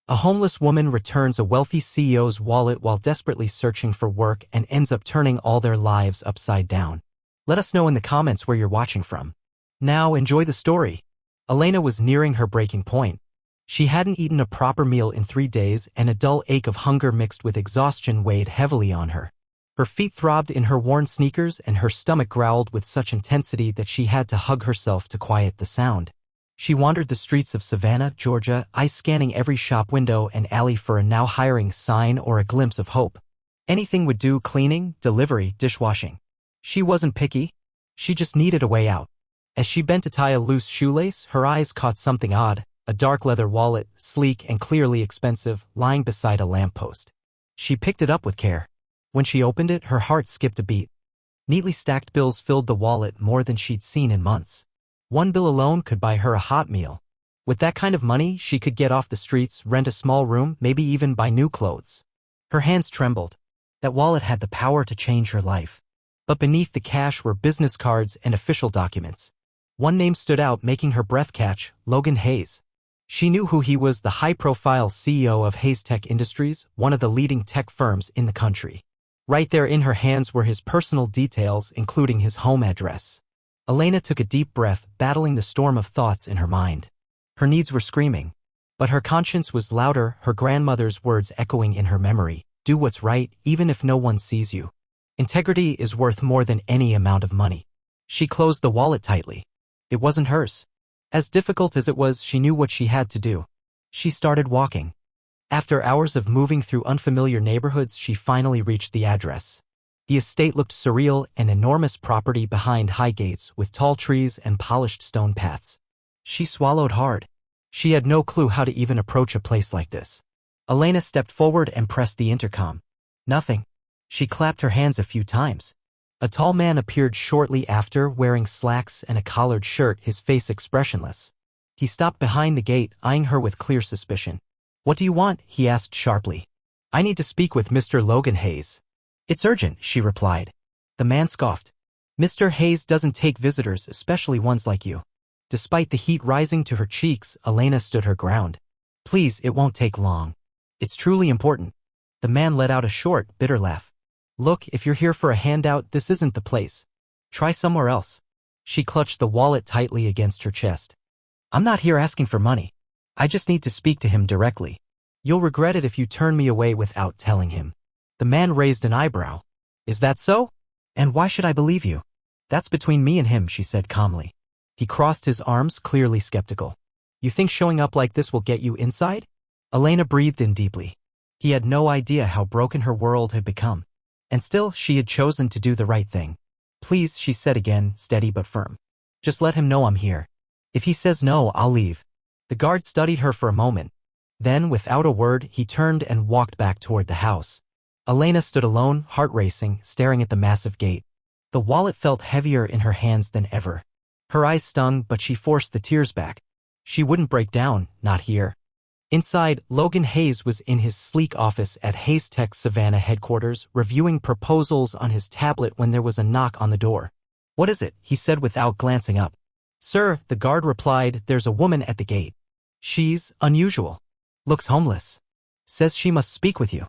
A homeless woman returns a wealthy CEO's wallet while desperately searching for work and ends up turning all their lives upside down. Let us know in the comments where you're watching from. Now enjoy the story. Elena was nearing her breaking point. She hadn't eaten a proper meal in 3 days, and a dull ache of hunger mixed with exhaustion weighed heavily on her. Her feet throbbed in her worn sneakers and her stomach growled with such intensity that she had to hug herself to quiet the sound. She wandered the streets of Savannah, Georgia, eyes scanning every shop window and alley for a now hiring sign or a glimpse of hope. Anything would do: cleaning, delivery, dishwashing. She wasn't picky. She just needed a way out. As she bent to tie a loose shoelace, her eyes caught something odd: a dark leather wallet, sleek and clearly expensive, lying beside a lamppost. She picked it up with care. When she opened it, her heart skipped a beat. Neatly stacked bills filled the wallet, more than she'd seen in months. One bill alone could buy her a hot meal. With that kind of money, she could get off the streets, rent a small room, maybe even buy new clothes. Her hands trembled. That wallet had the power to change her life. But beneath the cash were business cards and official documents. One name stood out, making her breath catch: Logan Hayes. She knew who he was: the high-profile CEO of Hayes Tech Industries, one of the leading tech firms in the country. Right there in her hands were his personal details, including his home address. Elena took a deep breath, battling the storm of thoughts in her mind. Her needs were screaming. But her conscience was louder, her grandmother's words echoing in her memory: do what's right, even if no one sees you. Integrity is worth more than any amount of money. She closed the wallet tightly. It wasn't hers. As difficult as it was, she knew what she had to do. She started walking. After hours of moving through unfamiliar neighborhoods, she finally reached the address. The estate looked surreal, an enormous property behind high gates with tall trees and polished stone paths. She swallowed hard. She had no clue how to even approach a place like this. Elena stepped forward and pressed the intercom. Nothing. She clapped her hands a few times. A tall man appeared shortly after, wearing slacks and a collared shirt, his face expressionless. He stopped behind the gate, eyeing her with clear suspicion. "What do you want?" he asked sharply. "I need to speak with Mr. Logan Hayes." "It's urgent," she replied. The man scoffed. "Mr. Hayes doesn't take visitors, especially ones like you." Despite the heat rising to her cheeks, Elena stood her ground. "Please, it won't take long. It's truly important." The man let out a short, bitter laugh. "Look, if you're here for a handout, this isn't the place. Try somewhere else." She clutched the wallet tightly against her chest. "I'm not here asking for money. I just need to speak to him directly. You'll regret it if you turn me away without telling him." The man raised an eyebrow. "Is that so? And why should I believe you?" "That's between me and him," she said calmly. He crossed his arms, clearly skeptical. "You think showing up like this will get you inside?" Elena breathed in deeply. He had no idea how broken her world had become. And still, she had chosen to do the right thing. "Please," she said again, steady but firm. "Just let him know I'm here. If he says no, I'll leave." The guard studied her for a moment. Then, without a word, he turned and walked back toward the house. Elena stood alone, heart racing, staring at the massive gate. The wallet felt heavier in her hands than ever. Her eyes stung, but she forced the tears back. She wouldn't break down, not here. Inside, Logan Hayes was in his sleek office at Hayes Tech Savannah headquarters, reviewing proposals on his tablet when there was a knock on the door. "What is it?" he said without glancing up. "Sir," the guard replied, "there's a woman at the gate. She's unusual. Looks homeless. Says she must speak with you."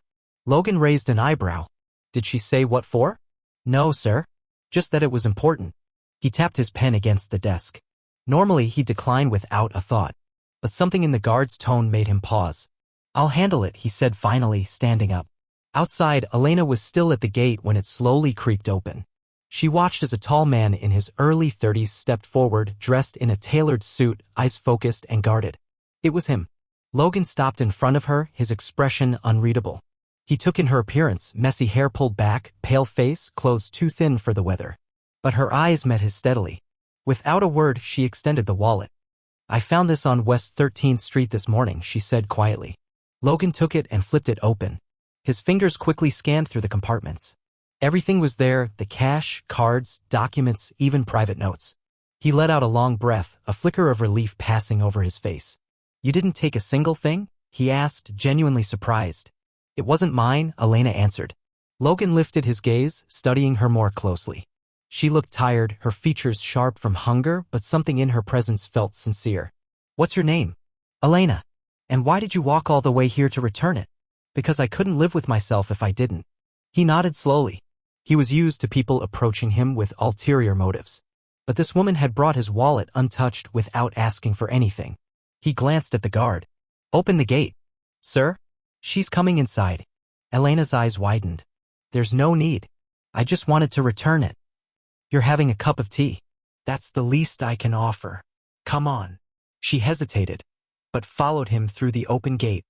Logan raised an eyebrow. "Did she say what for?" "No, sir. Just that it was important." He tapped his pen against the desk. Normally, he'd decline without a thought. But something in the guard's tone made him pause. "I'll handle it," he said finally, standing up. Outside, Elena was still at the gate when it slowly creaked open. She watched as a tall man in his early 30s stepped forward, dressed in a tailored suit, eyes focused and guarded. It was him. Logan stopped in front of her, his expression unreadable. He took in her appearance: messy hair pulled back, pale face, clothes too thin for the weather. But her eyes met his steadily. Without a word, she extended the wallet. "I found this on West 13th Street this morning," she said quietly. Logan took it and flipped it open. His fingers quickly scanned through the compartments. Everything was there: the cash, cards, documents, even private notes. He let out a long breath, a flicker of relief passing over his face. "You didn't take a single thing?" he asked, genuinely surprised. "It wasn't mine," Elena answered. Logan lifted his gaze, studying her more closely. She looked tired, her features sharp from hunger, but something in her presence felt sincere. "What's your name?" "Elena." And why did you walk all the way here to return it? Because I couldn't live with myself if I didn't. He nodded slowly. He was used to people approaching him with ulterior motives. But this woman had brought his wallet untouched without asking for anything. He glanced at the guard. Open the gate. Sir? She's coming inside. Elena's eyes widened. There's no need. I just wanted to return it. You're having a cup of tea. That's the least I can offer. Come on. She hesitated, but followed him through the open gate,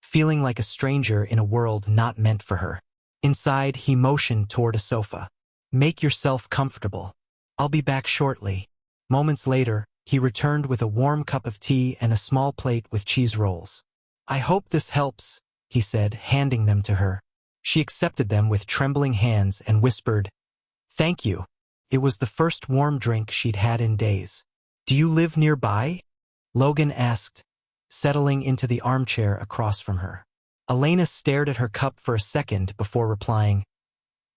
feeling like a stranger in a world not meant for her. Inside, he motioned toward a sofa. Make yourself comfortable. I'll be back shortly. Moments later, he returned with a warm cup of tea and a small plate with cheese rolls. I hope this helps, he said, handing them to her. She accepted them with trembling hands and whispered, Thank you. It was the first warm drink she'd had in days. Do you live nearby? Logan asked, settling into the armchair across from her. Elena stared at her cup for a second before replying,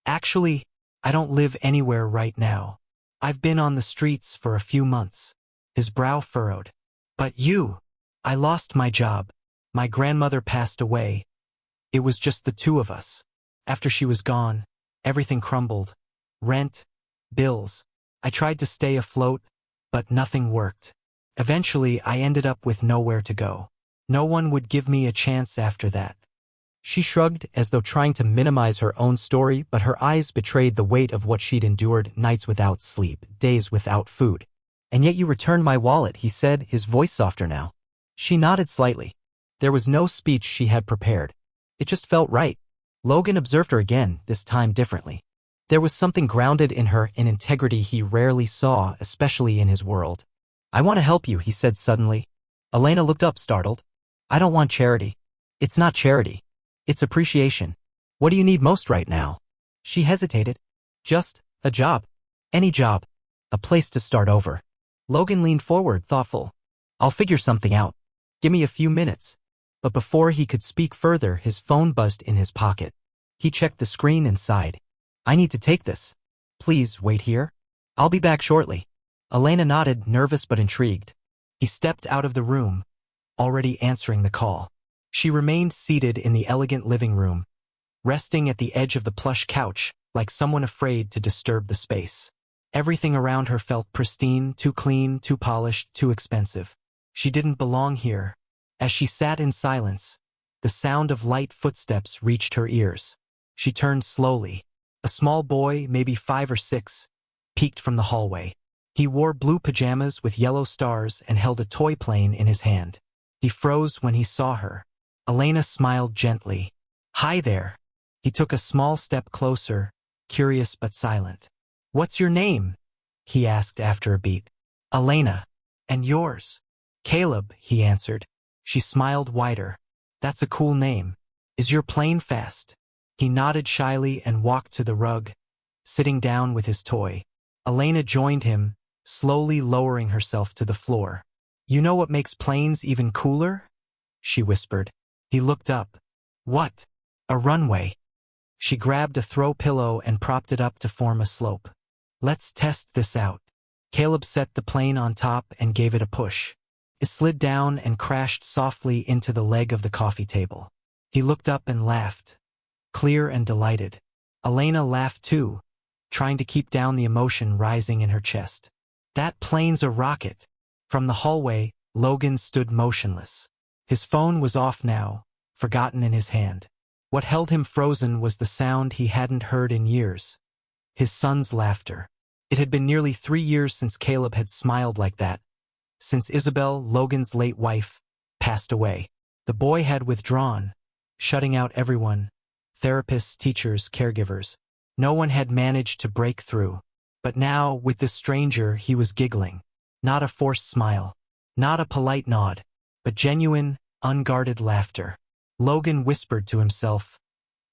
Actually, I don't live anywhere right now. I've been on the streets for a few months. His brow furrowed. But you? I lost my job. My grandmother passed away. It was just the two of us. After she was gone, everything crumbled. Rent, bills. I tried to stay afloat, but nothing worked. Eventually, I ended up with nowhere to go. No one would give me a chance after that. She shrugged as though trying to minimize her own story, but her eyes betrayed the weight of what she'd endured, nights without sleep, days without food. And yet you returned my wallet, he said, his voice softer now. She nodded slightly. There was no speech she had prepared. It just felt right. Logan observed her again, this time differently. There was something grounded in her, an integrity he rarely saw, especially in his world. I want to help you, he said suddenly. Elena looked up, startled. I don't want charity. It's not charity. It's appreciation. What do you need most right now? She hesitated. Just a job. Any job. A place to start over. Logan leaned forward, thoughtful. I'll figure something out. Give me a few minutes. But before he could speak further, his phone buzzed in his pocket. He checked the screen and sighed. I need to take this. Please wait here. I'll be back shortly. Elena nodded, nervous but intrigued. He stepped out of the room, already answering the call. She remained seated in the elegant living room, resting at the edge of the plush couch, like someone afraid to disturb the space. Everything around her felt pristine, too clean, too polished, too expensive. She didn't belong here. As she sat in silence, the sound of light footsteps reached her ears. She turned slowly. A small boy, maybe 5 or 6, peeked from the hallway. He wore blue pajamas with yellow stars and held a toy plane in his hand. He froze when he saw her. Elena smiled gently. Hi there. He took a small step closer, curious but silent. What's your name? He asked after a beat. Elena. And yours? Caleb, he answered. She smiled wider. That's a cool name. Is your plane fast? He nodded shyly and walked to the rug, sitting down with his toy. Elena joined him, slowly lowering herself to the floor. You know what makes planes even cooler? She whispered. He looked up. What? A runway. She grabbed a throw pillow and propped it up to form a slope. Let's test this out. Caleb set the plane on top and gave it a push. It slid down and crashed softly into the leg of the coffee table. He looked up and laughed, clear and delighted. Elena laughed too, trying to keep down the emotion rising in her chest. That plane's a rocket. From the hallway, Logan stood motionless. His phone was off now, forgotten in his hand. What held him frozen was the sound he hadn't heard in years. His son's laughter. It had been nearly 3 years since Caleb had smiled like that. Since Isabel, Logan's late wife, passed away. The boy had withdrawn, shutting out everyone. Therapists, teachers, caregivers. No one had managed to break through. But now, with this stranger, he was giggling. Not a forced smile. Not a polite nod. But genuine, unguarded laughter. Logan whispered to himself,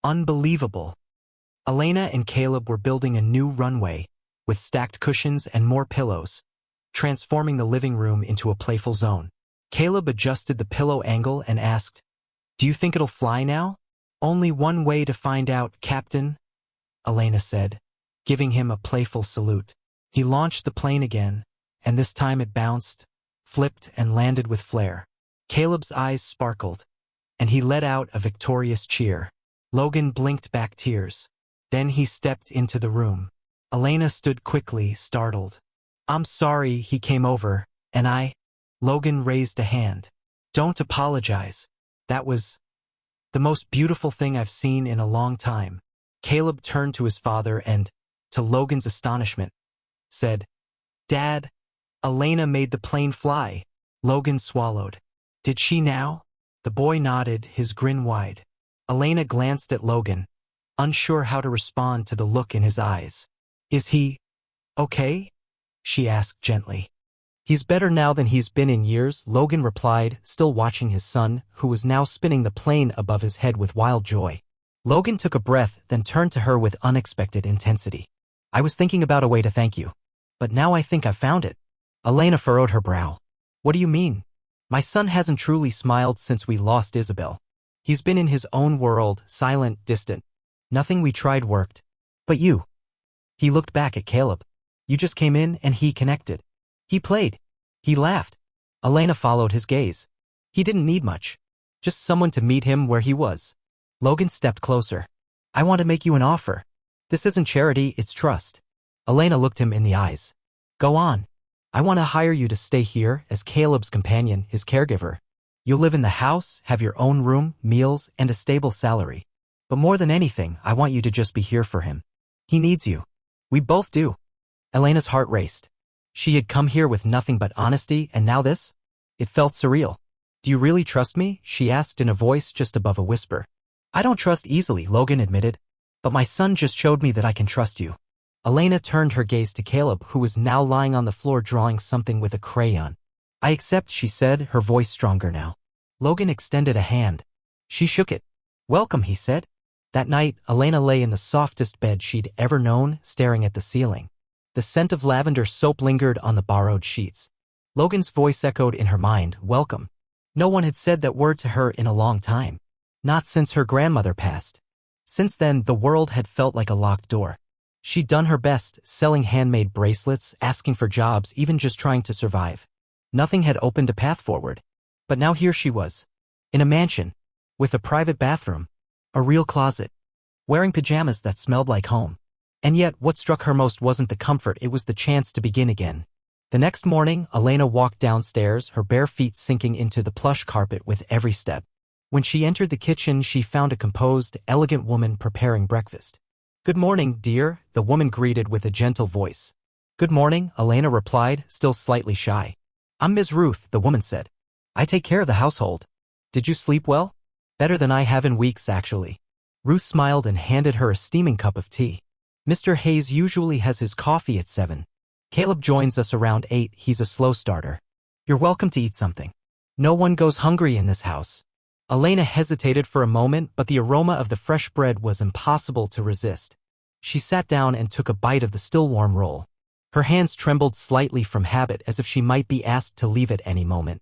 unbelievable. Elena and Caleb were building a new runway, with stacked cushions and more pillows, transforming the living room into a playful zone. Caleb adjusted the pillow angle and asked, Do you think it'll fly now? Only one way to find out, Captain, Elena said, giving him a playful salute. He launched the plane again, and this time it bounced, flipped, and landed with flair. Caleb's eyes sparkled, and he let out a victorious cheer. Logan blinked back tears. Then he stepped into the room. Elena stood quickly, startled. "I'm sorry he came over, and I—" Logan raised a hand. "Don't apologize. That was the most beautiful thing I've seen in a long time." Caleb turned to his father and, to Logan's astonishment, said, "Dad, Elena made the plane fly." Logan swallowed. "Did she now?" The boy nodded, his grin wide. Elena glanced at Logan, unsure how to respond to the look in his eyes. "Is he okay?" she asked gently. "He's better now than he's been in years," Logan replied, still watching his son, who was now spinning the plane above his head with wild joy. Logan took a breath, then turned to her with unexpected intensity. "I was thinking about a way to thank you. But now I think I've found it." Elena furrowed her brow. "What do you mean?" "My son hasn't truly smiled since we lost Isabel. He's been in his own world, silent, distant. Nothing we tried worked. But you." He looked back at Caleb. "You just came in and he connected. He played. He laughed." Elena followed his gaze. "He didn't need much. Just someone to meet him where he was." Logan stepped closer. "I want to make you an offer. This isn't charity, it's trust." Elena looked him in the eyes. "Go on. I want to hire you to stay here as Caleb's companion, his caregiver. You'll live in the house, have your own room, meals, and a stable salary. But more than anything, I want you to just be here for him. He needs you. We both do." Elena's heart raced. She had come here with nothing but honesty, and now this? It felt surreal. "Do you really trust me?" she asked in a voice just above a whisper. "I don't trust easily," Logan admitted. "But my son just showed me that I can trust you." Elena turned her gaze to Caleb, who was now lying on the floor drawing something with a crayon. "I accept," she said, her voice stronger now. Logan extended a hand. She shook it. "Welcome," he said. That night, Elena lay in the softest bed she'd ever known, staring at the ceiling. The scent of lavender soap lingered on the borrowed sheets. Logan's voice echoed in her mind, "Welcome." No one had said that word to her in a long time. Not since her grandmother passed. Since then, the world had felt like a locked door. She'd done her best, selling handmade bracelets, asking for jobs, even just trying to survive. Nothing had opened a path forward. But now here she was. In a mansion. With a private bathroom. A real closet. Wearing pajamas that smelled like home. And yet, what struck her most wasn't the comfort, it was the chance to begin again. The next morning, Elena walked downstairs, her bare feet sinking into the plush carpet with every step. When she entered the kitchen, she found a composed, elegant woman preparing breakfast. "Good morning, dear," the woman greeted with a gentle voice. "Good morning," Elena replied, still slightly shy. "I'm Ms. Ruth," the woman said. "I take care of the household. Did you sleep well?" "Better than I have in weeks, actually." Ruth smiled and handed her a steaming cup of tea. "Mr. Hayes usually has his coffee at 7. Caleb joins us around 8, he's a slow starter. You're welcome to eat something. No one goes hungry in this house." Elena hesitated for a moment, but the aroma of the fresh bread was impossible to resist. She sat down and took a bite of the still-warm roll. Her hands trembled slightly from habit, as if she might be asked to leave at any moment.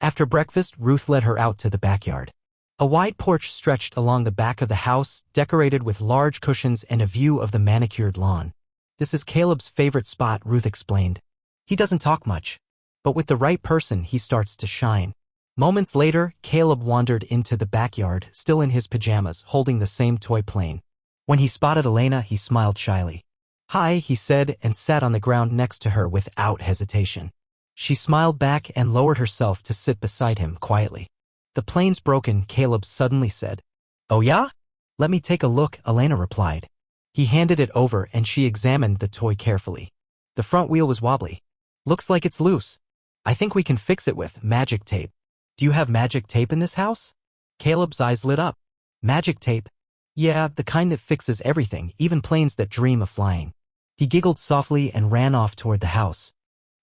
After breakfast, Ruth led her out to the backyard. A wide porch stretched along the back of the house, decorated with large cushions and a view of the manicured lawn. "This is Caleb's favorite spot," Ruth explained. "He doesn't talk much. But with the right person, he starts to shine." Moments later, Caleb wandered into the backyard, still in his pajamas, holding the same toy plane. When he spotted Elena, he smiled shyly. "Hi," he said, and sat on the ground next to her without hesitation. She smiled back and lowered herself to sit beside him quietly. "The plane's broken," Caleb suddenly said. "Oh yeah? Let me take a look," Elena replied. He handed it over and she examined the toy carefully. The front wheel was wobbly. "Looks like it's loose. I think we can fix it with magic tape." "Do you have magic tape in this house?" Caleb's eyes lit up. "Magic tape? Yeah, the kind that fixes everything, even planes that dream of flying." He giggled softly and ran off toward the house.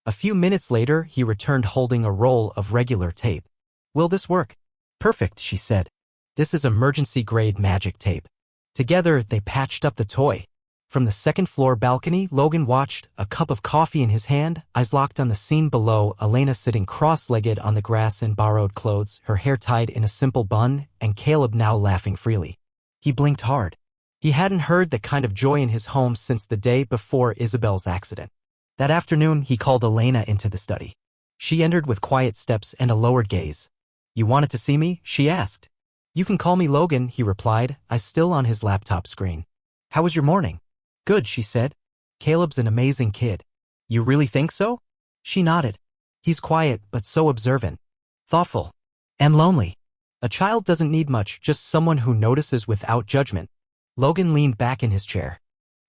A few minutes later, he returned holding a roll of regular tape. "Will this work?" "Perfect," she said. "This is emergency-grade magic tape." Together, they patched up the toy. From the second-floor balcony, Logan watched, a cup of coffee in his hand, eyes locked on the scene below, Elena sitting cross-legged on the grass in borrowed clothes, her hair tied in a simple bun, and Caleb now laughing freely. He blinked hard. He hadn't heard that kind of joy in his home since the day before Isabel's accident. That afternoon, he called Elena into the study. She entered with quiet steps and a lowered gaze. You wanted to see me? She asked. You can call me Logan, he replied, eyes still on his laptop screen. How was your morning? Good, she said. Caleb's an amazing kid. You really think so? She nodded. He's quiet, but so observant. Thoughtful. And lonely. A child doesn't need much, just someone who notices without judgment. Logan leaned back in his chair.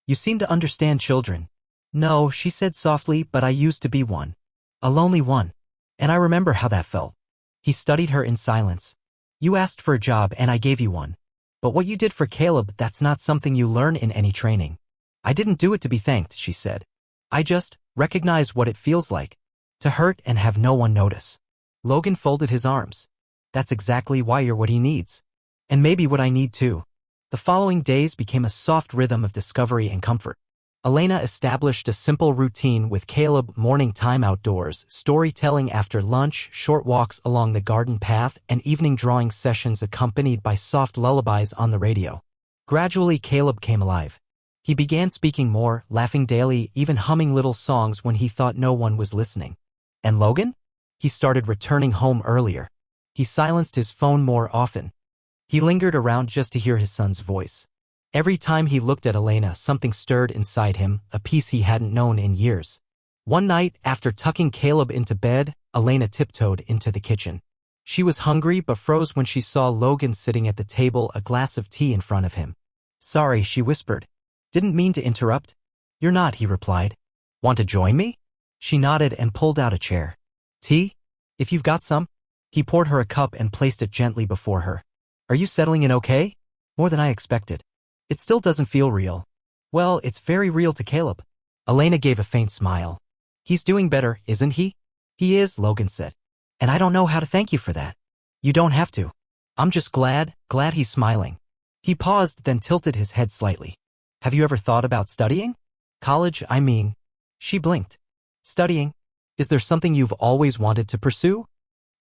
You seem to understand children. No, she said softly, but I used to be one. A lonely one. And I remember how that felt. He studied her in silence. You asked for a job and I gave you one. But what you did for Caleb, that's not something you learn in any training. I didn't do it to be thanked, she said. I just recognize what it feels like. To hurt and have no one notice. Logan folded his arms. That's exactly why you're what he needs. And maybe what I need too. The following days became a soft rhythm of discovery and comfort. Elena established a simple routine with Caleb: morning time outdoors, storytelling after lunch, short walks along the garden path, and evening drawing sessions accompanied by soft lullabies on the radio. Gradually, Caleb came alive. He began speaking more, laughing daily, even humming little songs when he thought no one was listening. And Logan? He started returning home earlier. He silenced his phone more often. He lingered around just to hear his son's voice. Every time he looked at Elena, something stirred inside him, a peace he hadn't known in years. One night, after tucking Caleb into bed, Elena tiptoed into the kitchen. She was hungry but froze when she saw Logan sitting at the table, a glass of tea in front of him. Sorry, she whispered. Didn't mean to interrupt. You're not, he replied. Want to join me? She nodded and pulled out a chair. Tea? If you've got some. He poured her a cup and placed it gently before her. Are you settling in okay? More than I expected. It still doesn't feel real. Well, it's very real to Caleb. Elena gave a faint smile. He's doing better, isn't he? He is, Logan said. And I don't know how to thank you for that. You don't have to. I'm just glad he's smiling. He paused, then tilted his head slightly. Have you ever thought about studying? College, I mean. She blinked. Studying? Is there something you've always wanted to pursue?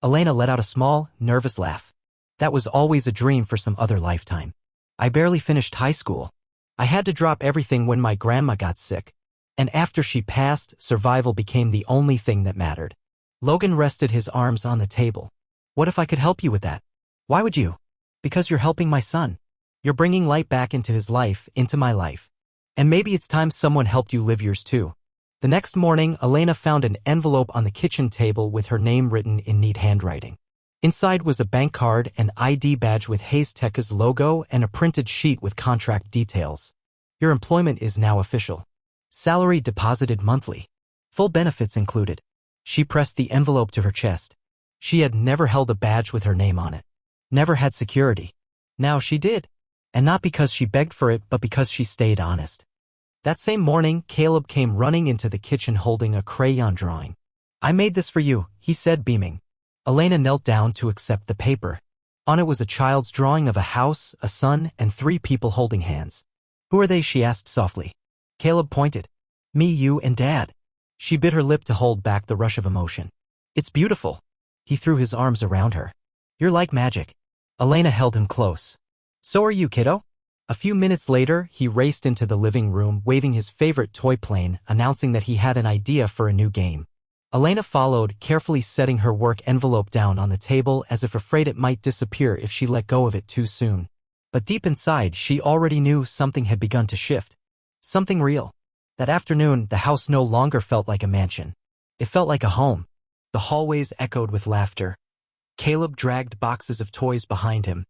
Elena let out a small, nervous laugh. That was always a dream for some other lifetime. I barely finished high school. I had to drop everything when my grandma got sick. And after she passed, survival became the only thing that mattered. Logan rested his arms on the table. What if I could help you with that? Why would you? Because you're helping my son. You're bringing light back into his life, into my life. And maybe it's time someone helped you live yours too. The next morning, Elena found an envelope on the kitchen table with her name written in neat handwriting. Inside was a bank card, an ID badge with Hayes Tech's logo, and a printed sheet with contract details. Your employment is now official. Salary deposited monthly. Full benefits included. She pressed the envelope to her chest. She had never held a badge with her name on it. Never had security. Now she did. And not because she begged for it, but because she stayed honest. That same morning, Caleb came running into the kitchen holding a crayon drawing. I made this for you, he said, beaming. Elena knelt down to accept the paper. On it was a child's drawing of a house, a son, and 3 people holding hands. Who are they? She asked softly. Caleb pointed. Me, you, and Dad. She bit her lip to hold back the rush of emotion. It's beautiful. He threw his arms around her. You're like magic. Elena held him close. So are you, kiddo? A few minutes later, he raced into the living room, waving his favorite toy plane, announcing that he had an idea for a new game. Elena followed, carefully setting her work envelope down on the table as if afraid it might disappear if she let go of it too soon. But deep inside, she already knew something had begun to shift. Something real. That afternoon, the house no longer felt like a mansion. It felt like a home. The hallways echoed with laughter. Caleb dragged boxes of toys behind him,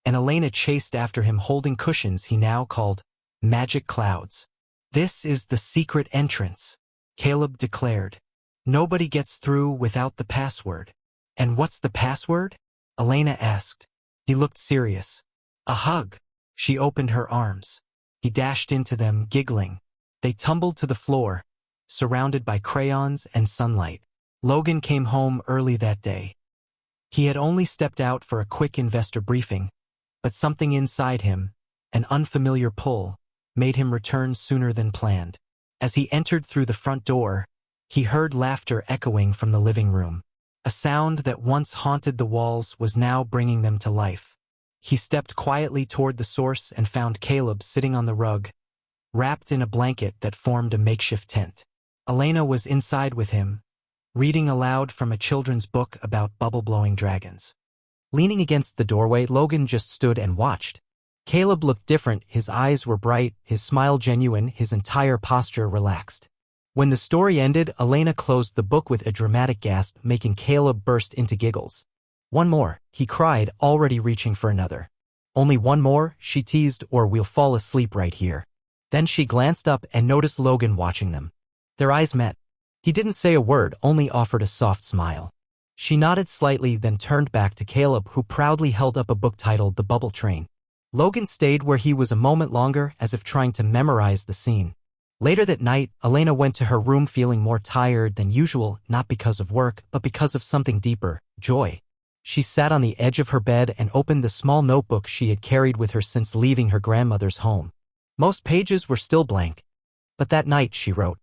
and Elena chased after him holding cushions he now called magic clouds. This is the secret entrance, Caleb declared. Nobody gets through without the password. And what's the password? Elena asked. He looked serious. A hug. She opened her arms. He dashed into them, giggling. They tumbled to the floor, surrounded by crayons and sunlight. Logan came home early that day. He had only stepped out for a quick investor briefing, but something inside him, an unfamiliar pull, made him return sooner than planned. As he entered through the front door, he heard laughter echoing from the living room. A sound that once haunted the walls was now bringing them to life. He stepped quietly toward the source and found Caleb sitting on the rug, wrapped in a blanket that formed a makeshift tent. Elena was inside with him, reading aloud from a children's book about bubble-blowing dragons. Leaning against the doorway, Logan just stood and watched. Caleb looked different, his eyes were bright, his smile genuine, his entire posture relaxed. When the story ended, Elena closed the book with a dramatic gasp, making Caleb burst into giggles. "One more," he cried, already reaching for another. "Only one more," she teased, "or we'll fall asleep right here." Then she glanced up and noticed Logan watching them. Their eyes met. He didn't say a word, only offered a soft smile. She nodded slightly, then turned back to Caleb, who proudly held up a book titled The Bubble Train. Logan stayed where he was a moment longer, as if trying to memorize the scene. Later that night, Elena went to her room feeling more tired than usual, not because of work, but because of something deeper, joy. She sat on the edge of her bed and opened the small notebook she had carried with her since leaving her grandmother's home. Most pages were still blank. But that night she wrote,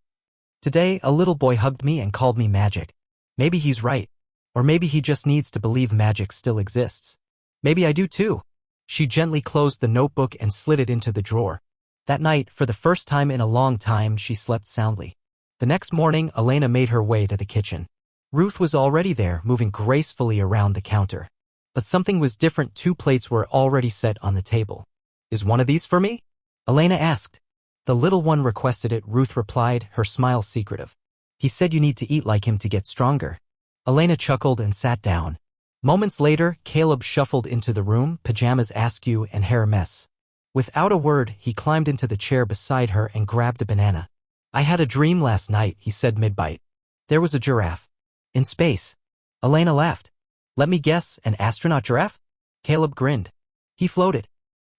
"Today, a little boy hugged me and called me magic. Maybe he's right. Or maybe he just needs to believe magic still exists. Maybe I do too." She gently closed the notebook and slid it into the drawer. That night, for the first time in a long time, she slept soundly. The next morning, Elena made her way to the kitchen. Ruth was already there, moving gracefully around the counter. But something was different. 2 plates were already set on the table. "Is one of these for me?" Elena asked. "The little one requested it," Ruth replied, her smile secretive. "He said you need to eat like him to get stronger." Elena chuckled and sat down. Moments later, Caleb shuffled into the room, pajamas askew and hair a mess. Without a word, he climbed into the chair beside her and grabbed a banana. "I had a dream last night," he said mid-bite. "There was a giraffe. In space." Elena laughed. "Let me guess, an astronaut giraffe?" Caleb grinned. "He floated."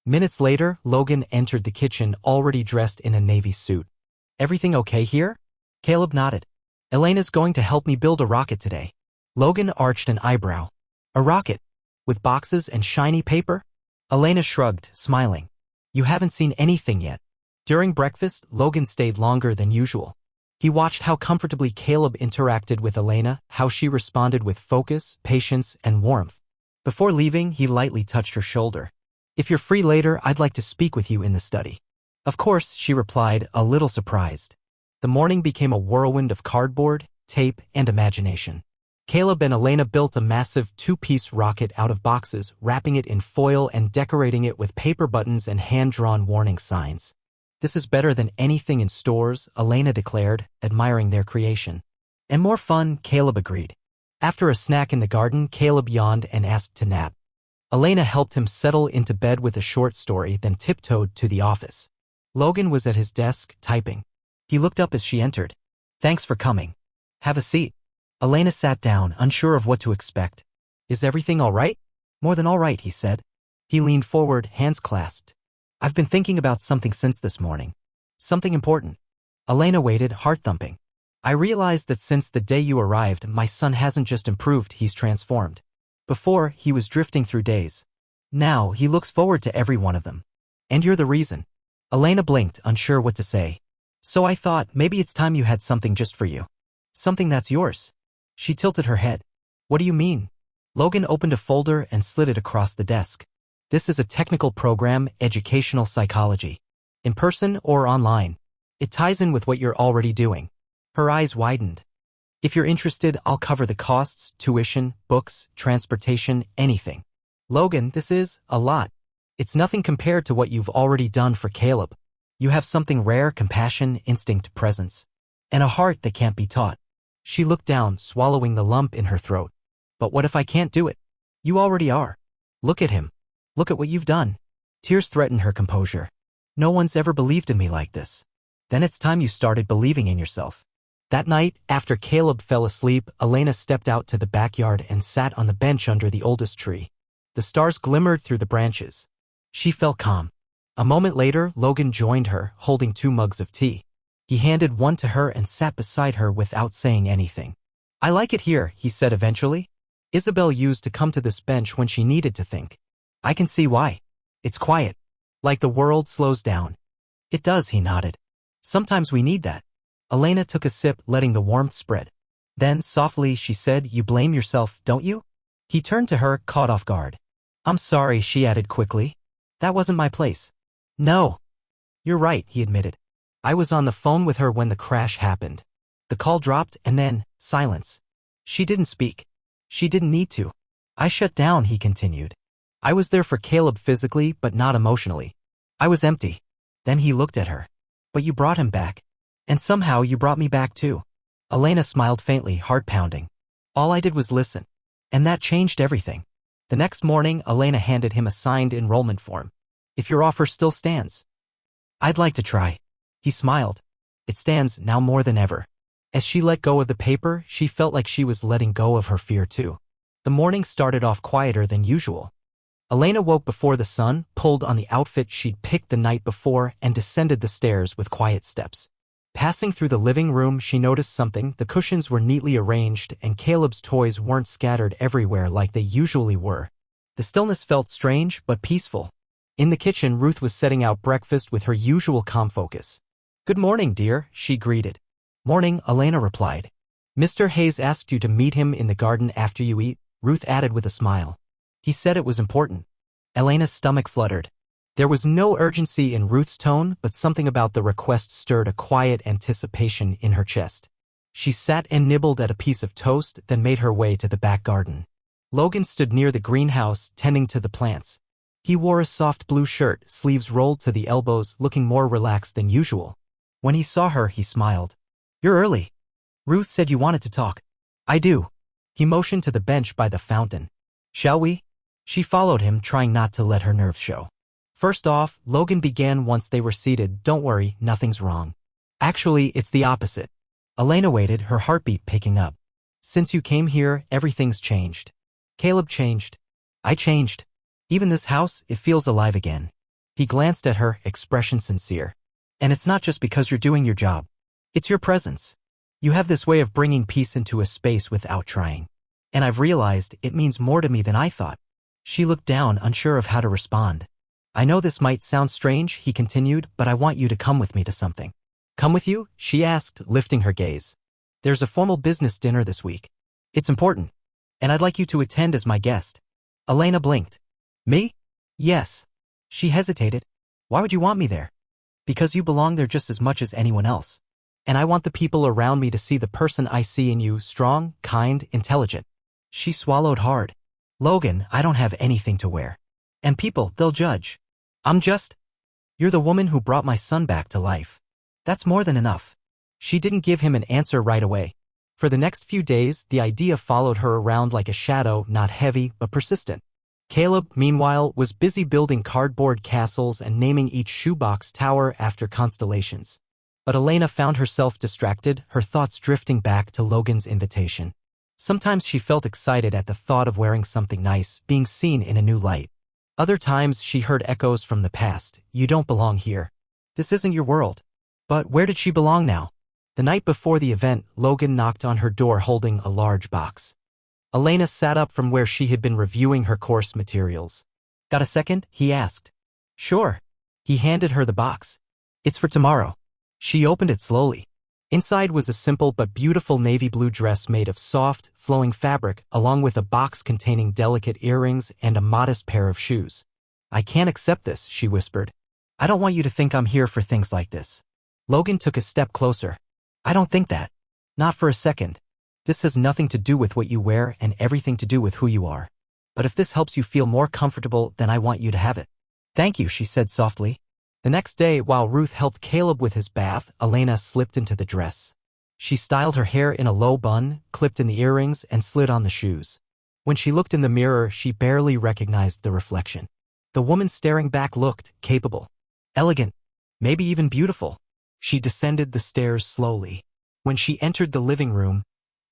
Minutes later, Logan entered the kitchen, already dressed in a navy suit. "Everything okay here?" Caleb nodded. "Elena's going to help me build a rocket today." Logan arched an eyebrow. "A rocket? With boxes and shiny paper?" Elena shrugged, smiling. "You haven't seen anything yet." During breakfast, Logan stayed longer than usual. He watched how comfortably Caleb interacted with Elena, how she responded with focus, patience, and warmth. Before leaving, he lightly touched her shoulder. "If you're free later, I'd like to speak with you in the study." "Of course," she replied, a little surprised. The morning became a whirlwind of cardboard, tape, and imagination. Caleb and Elena built a massive 2-piece rocket out of boxes, wrapping it in foil and decorating it with paper buttons and hand-drawn warning signs. "This is better than anything in stores," Elena declared, admiring their creation. "And more fun," Caleb agreed. After a snack in the garden, Caleb yawned and asked to nap. Elena helped him settle into bed with a short story, then tiptoed to the office. Logan was at his desk, typing. He looked up as she entered. "Thanks for coming. Have a seat." Elena sat down, unsure of what to expect. "Is everything all right?" "More than all right," he said. He leaned forward, hands clasped. "I've been thinking about something since this morning. Something important." Elena waited, heart thumping. "I realized that since the day you arrived, my son hasn't just improved, he's transformed. Before, he was drifting through days. Now, he looks forward to every one of them. And you're the reason." Elena blinked, unsure what to say. "So I thought, maybe it's time you had something just for you. Something that's yours." She tilted her head. "What do you mean?" Logan opened a folder and slid it across the desk. "This is a technical program, educational psychology. In person or online. It ties in with what you're already doing." Her eyes widened. "If you're interested, I'll cover the costs, tuition, books, transportation, anything." "Logan, this is a lot. It's nothing compared to what you've already done for Caleb. You have something rare, compassion, instinct, presence. And a heart that can't be taught." She looked down, swallowing the lump in her throat. "But what if I can't do it? You already are. Look at him. Look at what you've done." Tears threatened her composure. "No one's ever believed in me like this." "Then it's time you started believing in yourself." That night, after Caleb fell asleep, Elena stepped out to the backyard and sat on the bench under the oldest tree. The stars glimmered through the branches. She felt calm. A moment later, Logan joined her, holding 2 mugs of tea. He handed one to her and sat beside her without saying anything. "I like it here," he said eventually. "Isabel used to come to this bench when she needed to think. I can see why. It's quiet. Like the world slows down." "It does," he nodded. "Sometimes we need that." Elena took a sip, letting the warmth spread. Then, softly, she said, "You blame yourself, don't you?" He turned to her, caught off guard. "I'm sorry," she added quickly. "That wasn't my place." "No. You're right," he admitted. "I was on the phone with her when the crash happened." The call dropped, and then, silence. She didn't speak. She didn't need to. I shut down, he continued. I was there for Caleb physically, but not emotionally. I was empty. Then he looked at her. But you brought him back. And somehow you brought me back too. Elena smiled faintly, heart pounding. All I did was listen. And that changed everything. The next morning, Elena handed him a signed enrollment form. If your offer still stands. I'd like to try. He smiled. It stands now more than ever. As she let go of the paper, she felt like she was letting go of her fear too. The morning started off quieter than usual. Elena woke before the sun, pulled on the outfit she'd picked the night before, and descended the stairs with quiet steps. Passing through the living room, she noticed something. The cushions were neatly arranged, and Caleb's toys weren't scattered everywhere like they usually were. The stillness felt strange but peaceful. In the kitchen, Ruth was setting out breakfast with her usual calm focus. Good morning, dear, she greeted. Morning, Elena replied. Mr. Hayes asked you to meet him in the garden after you eat, Ruth added with a smile. He said it was important. Elena's stomach fluttered. There was no urgency in Ruth's tone, but something about the request stirred a quiet anticipation in her chest. She sat and nibbled at a piece of toast, then made her way to the back garden. Logan stood near the greenhouse, tending to the plants. He wore a soft blue shirt, sleeves rolled to the elbows, looking more relaxed than usual. When he saw her, he smiled. You're early. Ruth said you wanted to talk. I do. He motioned to the bench by the fountain. Shall we? She followed him, trying not to let her nerves show. First off, Logan began once they were seated. Don't worry, nothing's wrong. Actually, it's the opposite. Elena waited, her heartbeat picking up. Since you came here, everything's changed. Caleb changed. I changed. Even this house, it feels alive again. He glanced at her, expression sincere. And it's not just because you're doing your job. It's your presence. You have this way of bringing peace into a space without trying. And I've realized it means more to me than I thought. She looked down, unsure of how to respond. I know this might sound strange, he continued, but I want you to come with me to something. Come with you? She asked, lifting her gaze. There's a formal business dinner this week. It's important. And I'd like you to attend as my guest. Elena blinked. Me? Yes. She hesitated. Why would you want me there? Because you belong there just as much as anyone else. And I want the people around me to see the person I see in you, strong, kind, intelligent. She swallowed hard. Logan, I don't have anything to wear. And people, they'll judge. You're the woman who brought my son back to life. That's more than enough. She didn't give him an answer right away. For the next few days, the idea followed her around like a shadow, not heavy, but persistent. Caleb, meanwhile, was busy building cardboard castles and naming each shoebox tower after constellations. But Elena found herself distracted, her thoughts drifting back to Logan's invitation. Sometimes she felt excited at the thought of wearing something nice, being seen in a new light. Other times she heard echoes from the past. You don't belong here. This isn't your world. But where did she belong now? The night before the event, Logan knocked on her door holding a large box. Elena sat up from where she had been reviewing her course materials. Got a second? He asked. Sure. He handed her the box. It's for tomorrow. She opened it slowly. Inside was a simple but beautiful navy blue dress made of soft, flowing fabric, along with a box containing delicate earrings and a modest pair of shoes. I can't accept this, she whispered. I don't want you to think I'm here for things like this. Logan took a step closer. I don't think that. Not for a second. This has nothing to do with what you wear and everything to do with who you are. But if this helps you feel more comfortable, then I want you to have it. Thank you, she said softly. The next day, while Ruth helped Caleb with his bath, Elena slipped into the dress. She styled her hair in a low bun, clipped in the earrings, and slid on the shoes. When she looked in the mirror, she barely recognized the reflection. The woman staring back looked capable, elegant, maybe even beautiful. She descended the stairs slowly. When she entered the living room,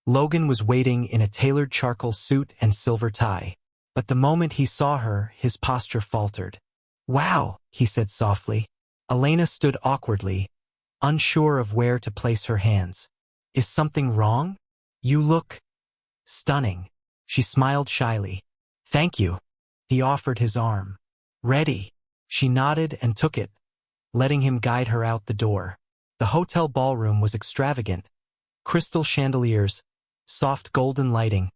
Logan was waiting in a tailored charcoal suit and silver tie. But the moment he saw her, his posture faltered. Wow, he said softly. Elena stood awkwardly, unsure of where to place her hands. Is something wrong? You look stunning. She smiled shyly. Thank you. He offered his arm. Ready. She nodded and took it, letting him guide her out the door. The hotel ballroom was extravagant. Crystal chandeliers, soft golden lighting,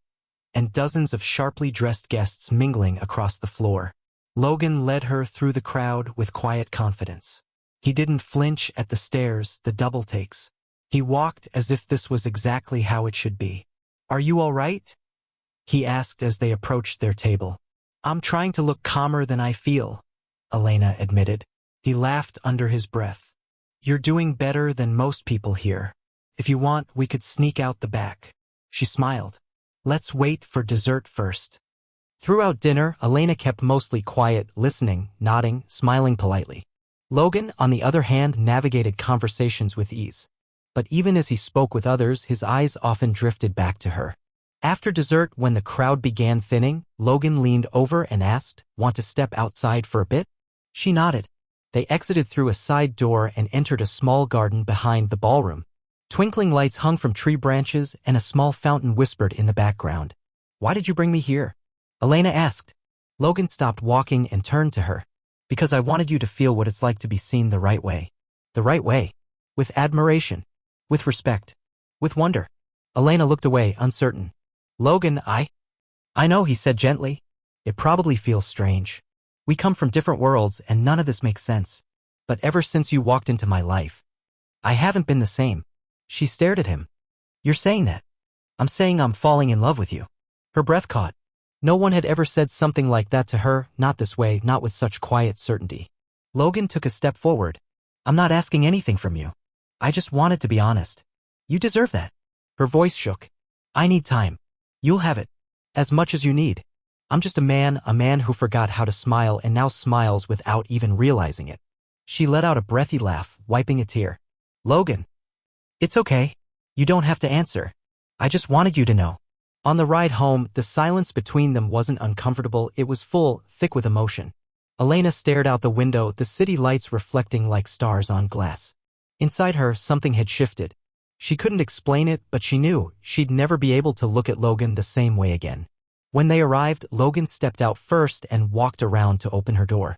and dozens of sharply dressed guests mingling across the floor. Logan led her through the crowd with quiet confidence. He didn't flinch at the stairs, the double takes. He walked as if this was exactly how it should be. Are you all right? he asked as they approached their table. I'm trying to look calmer than I feel, Elena admitted. He laughed under his breath. You're doing better than most people here. If you want, we could sneak out the back. She smiled. Let's wait for dessert first. Throughout dinner, Elena kept mostly quiet, listening, nodding, smiling politely. Logan, on the other hand, navigated conversations with ease. But even as he spoke with others, his eyes often drifted back to her. After dessert, when the crowd began thinning, Logan leaned over and asked, "Want to step outside for a bit?" She nodded. They exited through a side door and entered a small garden behind the ballroom. Twinkling lights hung from tree branches and a small fountain whispered in the background. Why did you bring me here? Elena asked. Logan stopped walking and turned to her. Because I wanted you to feel what it's like to be seen the right way. The right way. With admiration. With respect. With wonder. Elena looked away, uncertain. Logan, I know, he said gently. It probably feels strange. We come from different worlds and none of this makes sense. But ever since you walked into my life, I haven't been the same. She stared at him. You're saying that? I'm saying I'm falling in love with you. Her breath caught. No one had ever said something like that to her, not this way, not with such quiet certainty. Logan took a step forward. I'm not asking anything from you. I just wanted to be honest. You deserve that. Her voice shook. I need time. You'll have it. As much as you need. I'm just a man who forgot how to smile and now smiles without even realizing it. She let out a breathy laugh, wiping a tear. Logan. It's okay. You don't have to answer. I just wanted you to know. On the ride home, the silence between them wasn't uncomfortable, it was full, thick with emotion. Elena stared out the window, the city lights reflecting like stars on glass. Inside her, something had shifted. She couldn't explain it, but she knew she'd never be able to look at Logan the same way again. When they arrived, Logan stepped out first and walked around to open her door.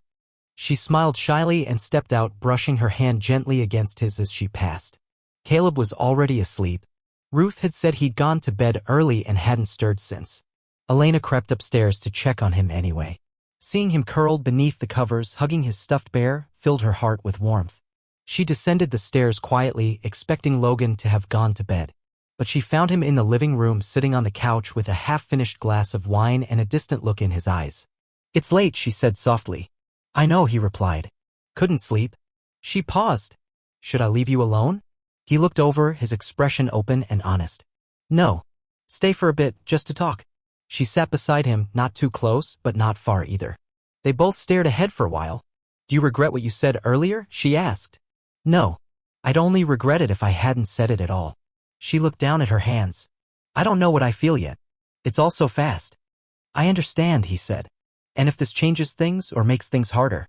She smiled shyly and stepped out, brushing her hand gently against his as she passed. Caleb was already asleep. Ruth had said he'd gone to bed early and hadn't stirred since. Elena crept upstairs to check on him anyway. Seeing him curled beneath the covers, hugging his stuffed bear, filled her heart with warmth. She descended the stairs quietly, expecting Logan to have gone to bed. But she found him in the living room sitting on the couch with a half-finished glass of wine and a distant look in his eyes. It's late, she said softly. I know, he replied. Couldn't sleep. She paused. Should I leave you alone? He looked over, his expression open and honest. No. Stay for a bit, just to talk. She sat beside him, not too close, but not far either. They both stared ahead for a while. Do you regret what you said earlier? She asked. No. I'd only regret it if I hadn't said it at all. She looked down at her hands. I don't know what I feel yet. It's all so fast. I understand, he said. And if this changes things or makes things harder?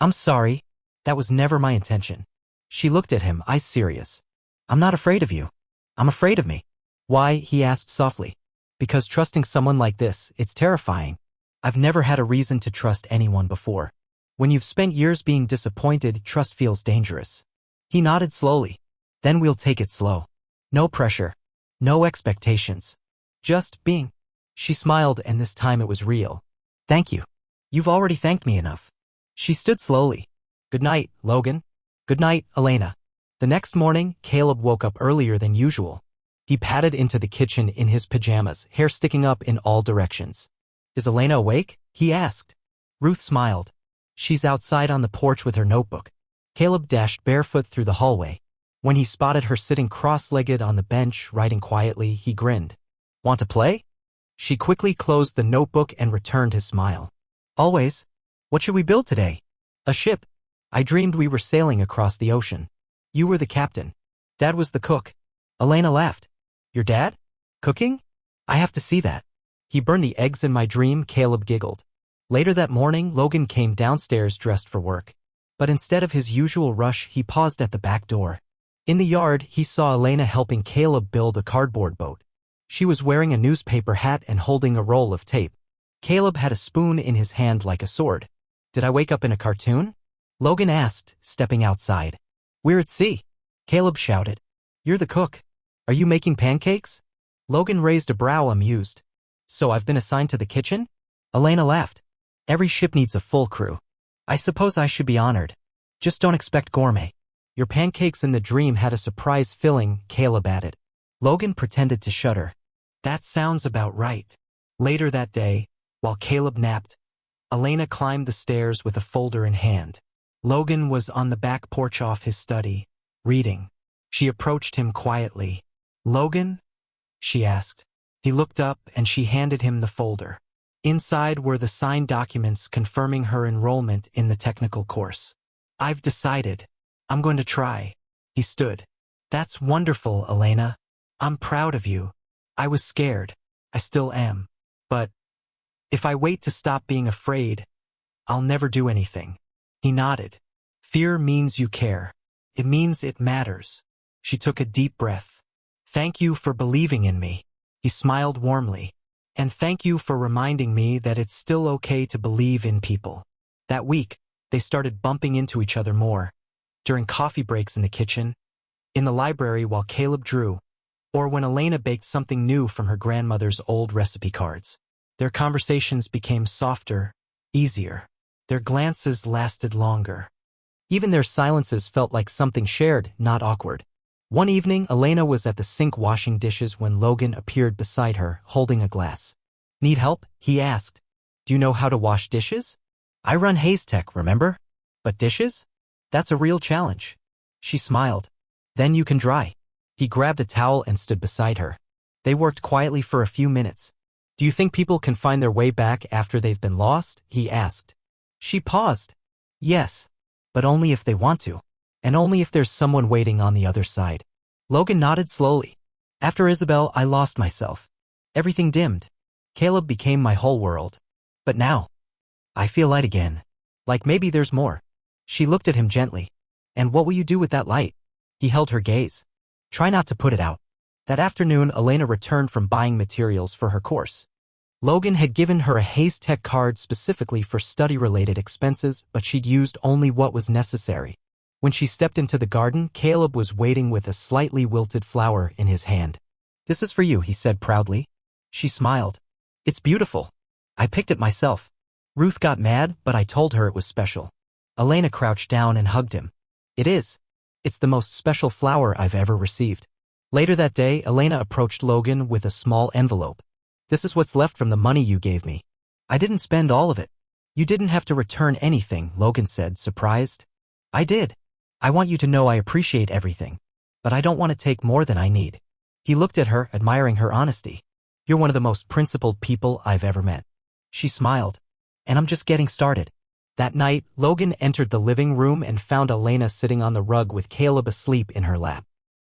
I'm sorry. That was never my intention. She looked at him, eyes serious. I'm not afraid of you. I'm afraid of me. Why? He asked softly. Because trusting someone like this, it's terrifying. I've never had a reason to trust anyone before. When you've spent years being disappointed, trust feels dangerous. He nodded slowly. Then we'll take it slow. No pressure. No expectations. Just being. She smiled, and this time it was real. Thank you. You've already thanked me enough. She stood slowly. Good night, Logan. Good night, Elena. The next morning, Caleb woke up earlier than usual. He padded into the kitchen in his pajamas, hair sticking up in all directions. Is Elena awake? He asked. Ruth smiled. She's outside on the porch with her notebook. Caleb dashed barefoot through the hallway. When he spotted her sitting cross-legged on the bench, writing quietly, he grinned. Want to play? She quickly closed the notebook and returned his smile. Always. What should we build today? A ship. I dreamed we were sailing across the ocean. You were the captain. Dad was the cook. Elena laughed. Your dad? Cooking? I have to see that. He burned the eggs in my dream, Caleb giggled. Later that morning, Logan came downstairs dressed for work. But instead of his usual rush, he paused at the back door. In the yard, he saw Elena helping Caleb build a cardboard boat. She was wearing a newspaper hat and holding a roll of tape. Caleb had a spoon in his hand like a sword. Did I wake up in a cartoon? Logan asked, stepping outside. We're at sea. Caleb shouted. You're the cook. Are you making pancakes? Logan raised a brow, amused. So I've been assigned to the kitchen? Elena laughed. Every ship needs a full crew. I suppose I should be honored. Just don't expect gourmet. Your pancakes in the dream had a surprise filling, Caleb added. Logan pretended to shudder. That sounds about right. Later that day, while Caleb napped, Elena climbed the stairs with a folder in hand. Logan was on the back porch off his study, reading. She approached him quietly. "Logan?" she asked. He looked up and she handed him the folder. Inside were the signed documents confirming her enrollment in the technical course. "I've decided. I'm going to try." He stood. "That's wonderful, Elena. I'm proud of you. I was scared. I still am. But if I wait to stop being afraid, I'll never do anything." He nodded. "Fear means you care. It means it matters." She took a deep breath. "Thank you for believing in me." He smiled warmly. "And thank you for reminding me that it's still okay to believe in people." That week, they started bumping into each other more. During coffee breaks in the kitchen, in the library while Caleb drew, or when Elena baked something new from her grandmother's old recipe cards. Their conversations became softer, easier. Their glances lasted longer. Even their silences felt like something shared, not awkward. One evening, Elena was at the sink washing dishes when Logan appeared beside her, holding a glass. "Need help?" he asked. "Do you know how to wash dishes? I run Hayes Tech, remember? But dishes? That's a real challenge." She smiled. "Then you can dry." He grabbed a towel and stood beside her. They worked quietly for a few minutes. "Do you think people can find their way back after they've been lost?" he asked. She paused. "Yes, but only if they want to. And only if there's someone waiting on the other side." Logan nodded slowly. "After Isabel, I lost myself. Everything dimmed. Caleb became my whole world. But now, I feel light again. Like maybe there's more." She looked at him gently. "And what will you do with that light?" He held her gaze. "Try not to put it out." That afternoon, Elena returned from buying materials for her course. Logan had given her a Hayes Tech card specifically for study-related expenses, but she'd used only what was necessary. When she stepped into the garden, Caleb was waiting with a slightly wilted flower in his hand. "This is for you," he said proudly. She smiled. "It's beautiful. I picked it myself." Ruth got mad, but I told her it was special. Elena crouched down and hugged him. "It is. It's the most special flower I've ever received." Later that day, Elena approached Logan with a small envelope. "This is what's left from the money you gave me. I didn't spend all of it." "You didn't have to return anything," Logan said, surprised. "I did. I want you to know I appreciate everything. But I don't want to take more than I need." He looked at her, admiring her honesty. "You're one of the most principled people I've ever met." She smiled. "And I'm just getting started." That night, Logan entered the living room and found Elena sitting on the rug with Caleb asleep in her lap.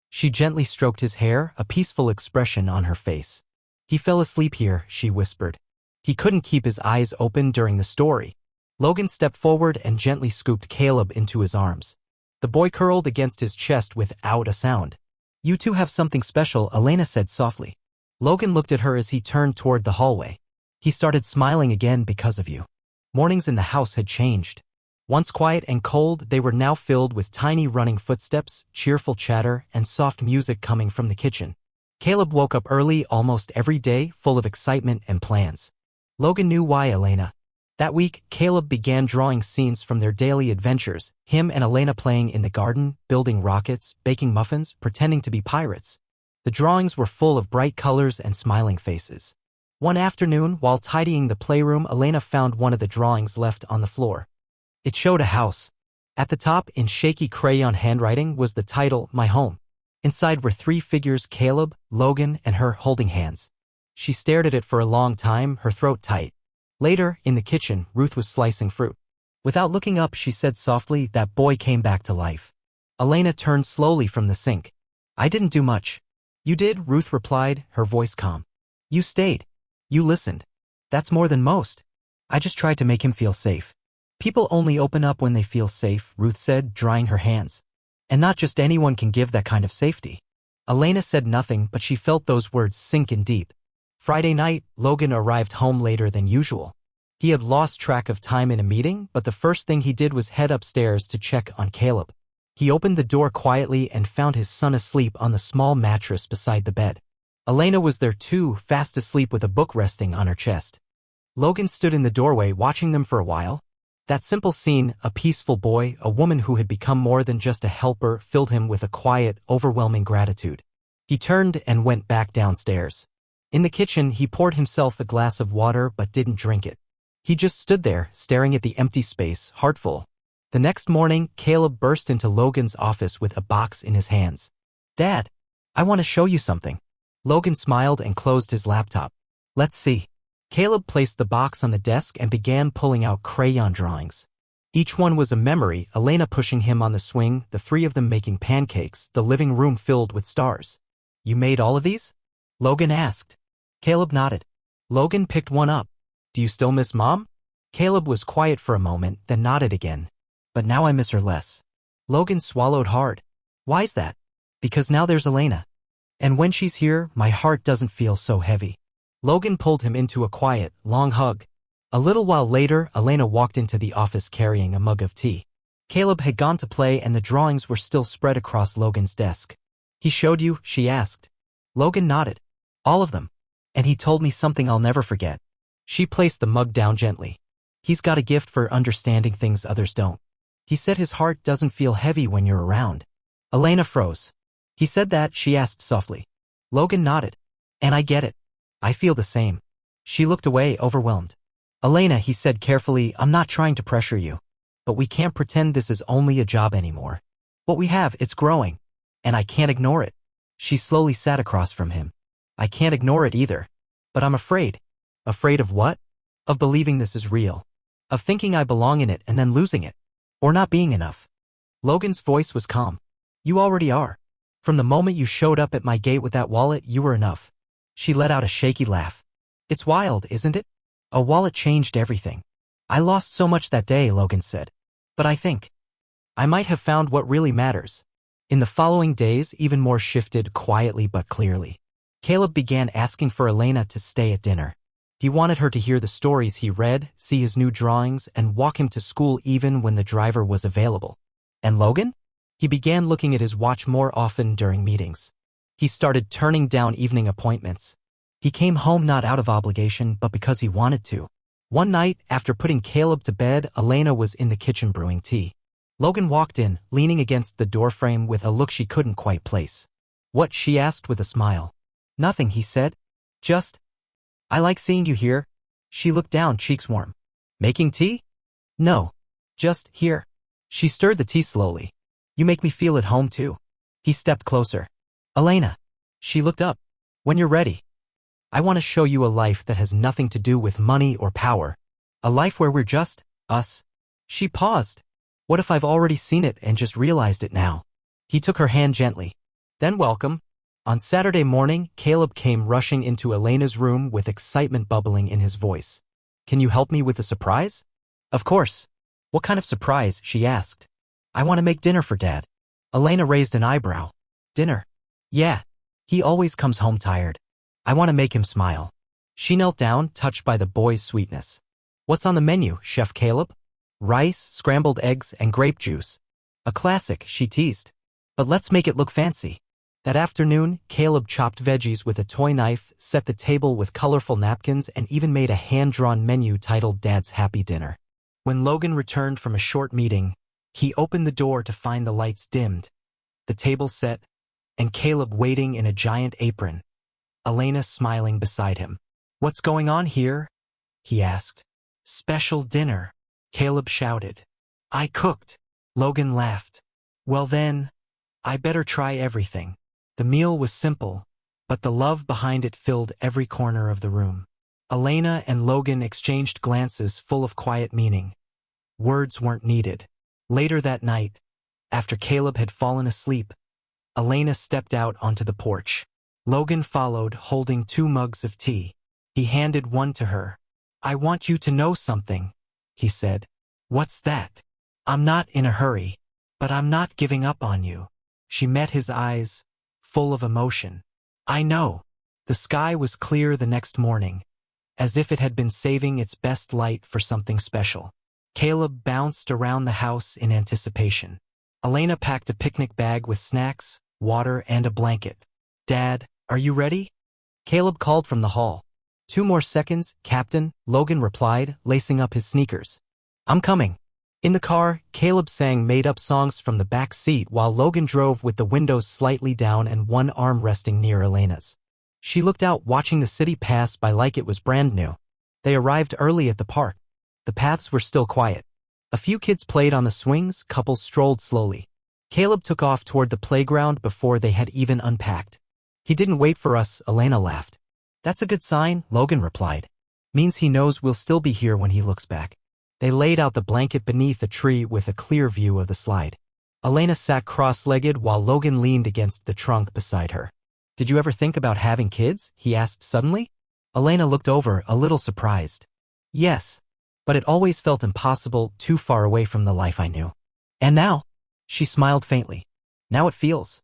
She gently stroked his hair, a peaceful expression on her face. "He fell asleep here," she whispered. He couldn't keep his eyes open during the story. Logan stepped forward and gently scooped Caleb into his arms. The boy curled against his chest without a sound. "You two have something special," Elena said softly. Logan looked at her as he turned toward the hallway. "He started smiling again because of you." Mornings in the house had changed. Once quiet and cold, they were now filled with tiny running footsteps, cheerful chatter, and soft music coming from the kitchen. Caleb woke up early almost every day, full of excitement and plans. Logan knew why Elena. That week, Caleb began drawing scenes from their daily adventures, him and Elena playing in the garden, building rockets, baking muffins, pretending to be pirates. The drawings were full of bright colors and smiling faces. One afternoon, while tidying the playroom, Elena found one of the drawings left on the floor. It showed a house. At the top, in shaky crayon handwriting, was the title, "My Home." Inside were three figures, Caleb, Logan, and her, holding hands. She stared at it for a long time, her throat tight. Later, in the kitchen, Ruth was slicing fruit. Without looking up, she said softly, "That boy came back to life." Elena turned slowly from the sink. "I didn't do much." "You did," Ruth replied, her voice calm. "You stayed. You listened. That's more than most. I just tried to make him feel safe." "People only open up when they feel safe," Ruth said, drying her hands. "And not just anyone can give that kind of safety." Elena said nothing, but she felt those words sink in deep. Friday night, Logan arrived home later than usual. He had lost track of time in a meeting, but the first thing he did was head upstairs to check on Caleb. He opened the door quietly and found his son asleep on the small mattress beside the bed. Elena was there too, fast asleep with a book resting on her chest. Logan stood in the doorway watching them for a while. That simple scene, a peaceful boy, a woman who had become more than just a helper, filled him with a quiet, overwhelming gratitude. He turned and went back downstairs. In the kitchen, he poured himself a glass of water but didn't drink it. He just stood there, staring at the empty space, heartful. The next morning, Caleb burst into Logan's office with a box in his hands. "Dad, I want to show you something." Logan smiled and closed his laptop. "Let's see." Caleb placed the box on the desk and began pulling out crayon drawings. Each one was a memory, Elena pushing him on the swing, the three of them making pancakes, the living room filled with stars. "You made all of these?" Logan asked. Caleb nodded. Logan picked one up. "Do you still miss Mom?" Caleb was quiet for a moment, then nodded again. "But now I miss her less." Logan swallowed hard. "Why's that?" "Because now there's Elena. And when she's here, my heart doesn't feel so heavy." Logan pulled him into a quiet, long hug. A little while later, Elena walked into the office carrying a mug of tea. Caleb had gone to play and the drawings were still spread across Logan's desk. "He showed you?" she asked. Logan nodded. "All of them. And he told me something I'll never forget." She placed the mug down gently. "He's got a gift for understanding things others don't. He said his heart doesn't feel heavy when you're around." Elena froze. "He said that?" she asked softly. Logan nodded. "And I get it. I feel the same." She looked away, overwhelmed. "Elena," he said carefully, "I'm not trying to pressure you. But we can't pretend this is only a job anymore. What we have, it's growing. And I can't ignore it." She slowly sat across from him. "I can't ignore it either. But I'm afraid." "Afraid of what?" "Of believing this is real. Of thinking I belong in it and then losing it. Or not being enough." Logan's voice was calm. "You already are. From the moment you showed up at my gate with that wallet, you were enough." She let out a shaky laugh. "It's wild, isn't it? A wallet changed everything." "I lost so much that day," Logan said. "But I think I might have found what really matters." In the following days, even more shifted, quietly but clearly. Caleb began asking for Elena to stay at dinner. He wanted her to hear the stories he read, see his new drawings, and walk him to school even when the driver was available. And Logan? He began looking at his watch more often during meetings. He started turning down evening appointments. He came home not out of obligation, but because he wanted to. One night, after putting Caleb to bed, Elena was in the kitchen brewing tea. Logan walked in, leaning against the doorframe with a look she couldn't quite place. "What?" she asked with a smile. "Nothing," he said. "Just, I like seeing you here." She looked down, cheeks warm. "Making tea?" "No. Just, here." She stirred the tea slowly. "You make me feel at home too." He stepped closer. "Elena." She looked up. "When you're ready. I want to show you a life that has nothing to do with money or power. A life where we're just us." She paused. "What if I've already seen it and just realized it now?" He took her hand gently. "Then welcome." On Saturday morning, Caleb came rushing into Elena's room with excitement bubbling in his voice. "Can you help me with a surprise?" "Of course." "What kind of surprise?" she asked. "I want to make dinner for Dad." Elena raised an eyebrow. "Dinner?" "Yeah. He always comes home tired. I want to make him smile." She knelt down, touched by the boy's sweetness. "What's on the menu, Chef Caleb?" "Rice, scrambled eggs, and grape juice." "A classic," she teased. "But let's make it look fancy." That afternoon, Caleb chopped veggies with a toy knife, set the table with colorful napkins, and even made a hand-drawn menu titled Dad's Happy Dinner. When Logan returned from a short meeting, he opened the door to find the lights dimmed, the table set, and Caleb waiting in a giant apron. Elena smiling beside him. "What's going on here?" he asked. "Special dinner," Caleb shouted. "I cooked." Logan laughed. "Well then, I better try everything." The meal was simple, but the love behind it filled every corner of the room. Elena and Logan exchanged glances full of quiet meaning. Words weren't needed. Later that night, after Caleb had fallen asleep, Elena stepped out onto the porch. Logan followed, holding 2 mugs of tea. He handed one to her. "I want you to know something," he said. "What's that?" "I'm not in a hurry, but I'm not giving up on you." She met his eyes, full of emotion. "I know." The sky was clear the next morning, as if it had been saving its best light for something special. Caleb bounced around the house in anticipation. Elena packed a picnic bag with snacks, water, and a blanket. "Dad, are you ready?" Caleb called from the hall. "2 more seconds, Captain," Logan replied, lacing up his sneakers. "I'm coming." In the car, Caleb sang made-up songs from the back seat while Logan drove with the windows slightly down and one arm resting near Elena's. She looked out, watching the city pass by like it was brand new. They arrived early at the park. The paths were still quiet. A few kids played on the swings, couples strolled slowly. Caleb took off toward the playground before they had even unpacked. He didn't wait for us, Elena laughed. That's a good sign, Logan replied. Means he knows we'll still be here when he looks back. They laid out the blanket beneath a tree with a clear view of the slide. Elena sat cross-legged while Logan leaned against the trunk beside her. Did you ever think about having kids? He asked suddenly. Elena looked over, a little surprised. Yes. But it always felt impossible, too far away from the life I knew. And now? She smiled faintly. Now it feels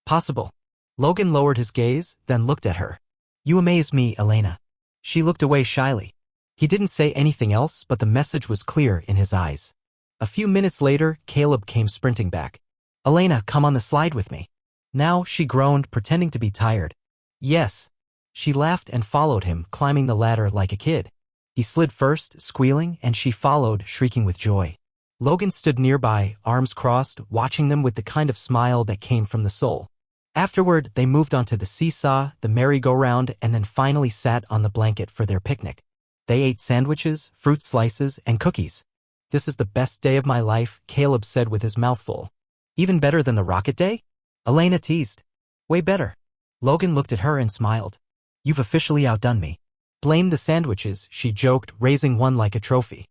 possible. Logan lowered his gaze, then looked at her. You amaze me, Elena. She looked away shyly. He didn't say anything else, but the message was clear in his eyes. A few minutes later, Caleb came sprinting back. Elena, come on the slide with me. Now, she groaned, pretending to be tired. Yes. She laughed and followed him, climbing the ladder like a kid. He slid first, squealing, and she followed, shrieking with joy. Logan stood nearby, arms crossed, watching them with the kind of smile that came from the soul. Afterward, they moved onto the seesaw, the merry-go-round, and then finally sat on the blanket for their picnic. They ate sandwiches, fruit slices, and cookies. This is the best day of my life, Caleb said with his mouth full. Even better than the rocket day? Elena teased. Way better. Logan looked at her and smiled. You've officially outdone me. Blame the sandwiches, she joked, raising one like a trophy.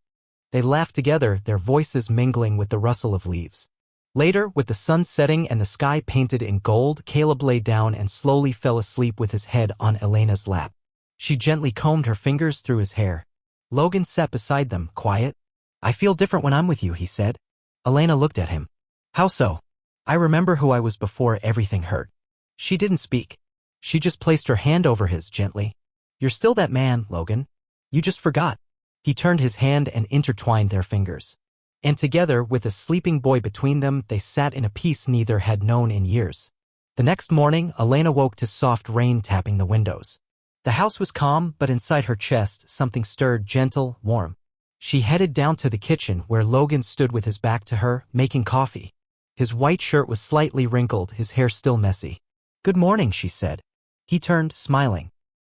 They laughed together, their voices mingling with the rustle of leaves. Later, with the sun setting and the sky painted in gold, Caleb lay down and slowly fell asleep with his head on Elena's lap. She gently combed her fingers through his hair. Logan sat beside them, quiet. I feel different when I'm with you, he said. Elena looked at him. How so? I remember who I was before everything hurt. She didn't speak. She just placed her hand over his gently. You're still that man, Logan. You just forgot. He turned his hand and intertwined their fingers. And together, with a sleeping boy between them, they sat in a peace neither had known in years. The next morning, Elena woke to soft rain tapping the windows. The house was calm, but inside her chest, something stirred, gentle, warm. She headed down to the kitchen where Logan stood with his back to her, making coffee. His white shirt was slightly wrinkled, his hair still messy. Good morning, she said. He turned, smiling.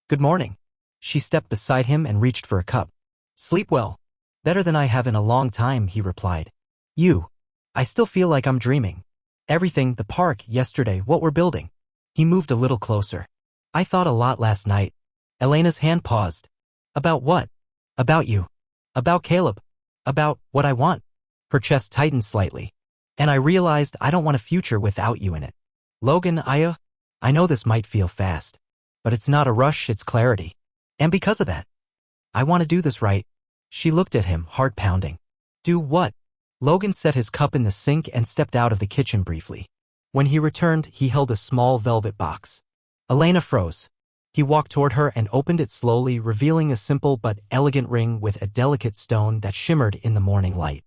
Good morning. She stepped beside him and reached for a cup. Sleep well. Better than I have in a long time, he replied. You. I still feel like I'm dreaming. Everything, the park, yesterday, what we're building. He moved a little closer. I thought a lot last night. Elena's hand paused. About what? About you. About Caleb. About what I want. Her chest tightened slightly. And I realized I don't want a future without you in it. Logan, I know this might feel fast. But it's not a rush, it's clarity. And because of that, I want to do this right. She looked at him, heart pounding. Do what? Logan set his cup in the sink and stepped out of the kitchen briefly. When he returned, he held a small velvet box. Elena froze. He walked toward her and opened it slowly, revealing a simple but elegant ring with a delicate stone that shimmered in the morning light.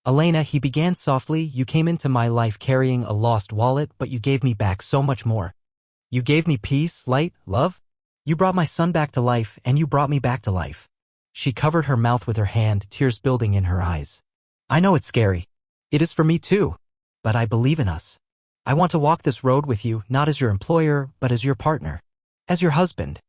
Elena, he began softly, you came into my life carrying a lost wallet, but you gave me back so much more. You gave me peace, light, love. You brought my son back to life, and you brought me back to life. She covered her mouth with her hand, tears building in her eyes. I know it's scary. It is for me too. But I believe in us. I want to walk this road with you, not as your employer, but as your partner. As your husband.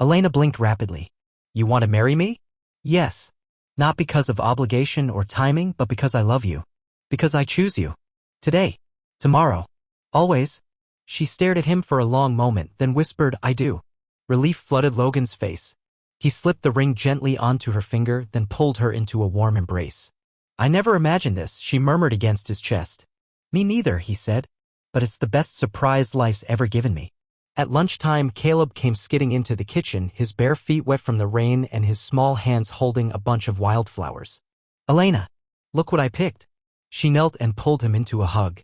Elena blinked rapidly. You want to marry me? Yes. Not because of obligation or timing, but because I love you. Because I choose you. Today. Tomorrow. Always. She stared at him for a long moment, then whispered, I do. Relief flooded Logan's face. He slipped the ring gently onto her finger, then pulled her into a warm embrace. I never imagined this, she murmured against his chest. Me neither, he said. But it's the best surprise life's ever given me. At lunchtime, Caleb came skidding into the kitchen, his bare feet wet from the rain and his small hands holding a bunch of wildflowers. Elena, look what I picked. She knelt and pulled him into a hug.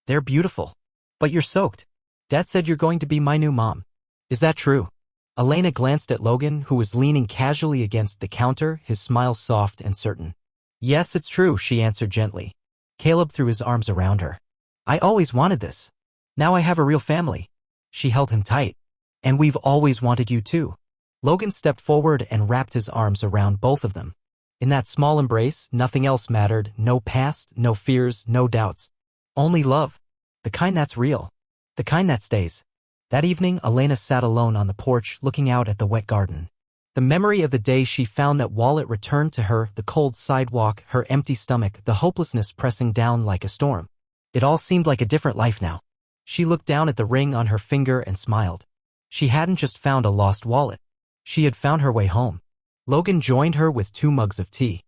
They're beautiful. But you're soaked. Dad said you're going to be my new mom. Is that true? Elena glanced at Logan, who was leaning casually against the counter, his smile soft and certain. Yes, it's true, she answered gently. Caleb threw his arms around her. I always wanted this. Now I have a real family. She held him tight. And we've always wanted you too. Logan stepped forward and wrapped his arms around both of them. In that small embrace, nothing else mattered, no past, no fears, no doubts. Only love. The kind that's real. The kind that stays. That evening, Elena sat alone on the porch looking out at the wet garden. The memory of the day she found that wallet returned to her, the cold sidewalk, her empty stomach, the hopelessness pressing down like a storm. It all seemed like a different life now. She looked down at the ring on her finger and smiled. She hadn't just found a lost wallet. She had found her way home. Logan joined her with 2 mugs of tea.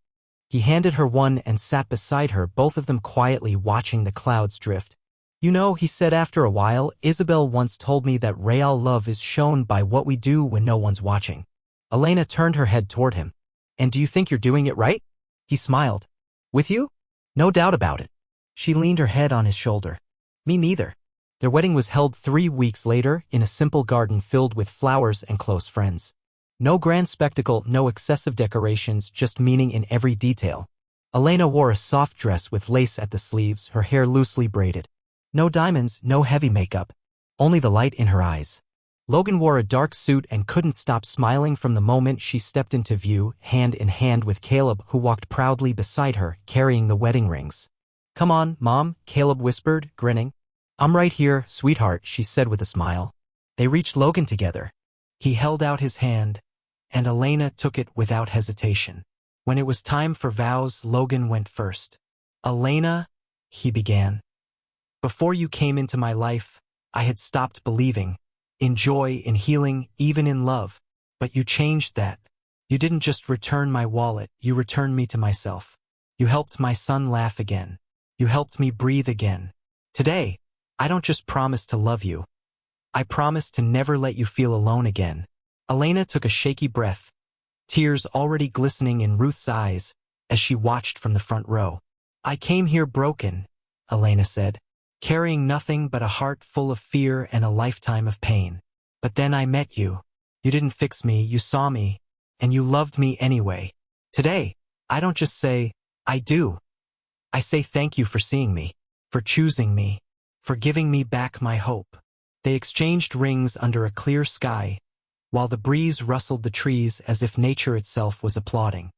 He handed her one and sat beside her, both of them quietly watching the clouds drift. You know, he said after a while, Isabel once told me that real love is shown by what we do when no one's watching. Elena turned her head toward him. And do you think you're doing it right? He smiled. With you? No doubt about it. She leaned her head on his shoulder. Me neither. Their wedding was held 3 weeks later in a simple garden filled with flowers and close friends. No grand spectacle, no excessive decorations, just meaning in every detail. Elena wore a soft dress with lace at the sleeves, her hair loosely braided. No diamonds, no heavy makeup. Only the light in her eyes. Logan wore a dark suit and couldn't stop smiling from the moment she stepped into view, hand in hand with Caleb, who walked proudly beside her, carrying the wedding rings. Come on, Mom, Caleb whispered, grinning. I'm right here, sweetheart, she said with a smile. They reached Logan together. He held out his hand, and Elena took it without hesitation. When it was time for vows, Logan went first. Elena, he began. Before you came into my life, I had stopped believing. In joy, in healing, even in love. But you changed that. You didn't just return my wallet, you returned me to myself. You helped my son laugh again. You helped me breathe again. Today, I don't just promise to love you. I promise to never let you feel alone again. Elena took a shaky breath, tears already glistening in Ruth's eyes as she watched from the front row. I came here broken, Elena said, carrying nothing but a heart full of fear and a lifetime of pain. But then I met you. You didn't fix me, you saw me, and you loved me anyway. Today, I don't just say, I do. I say thank you for seeing me, for choosing me, for giving me back my hope. They exchanged rings under a clear sky, while the breeze rustled the trees as if nature itself was applauding.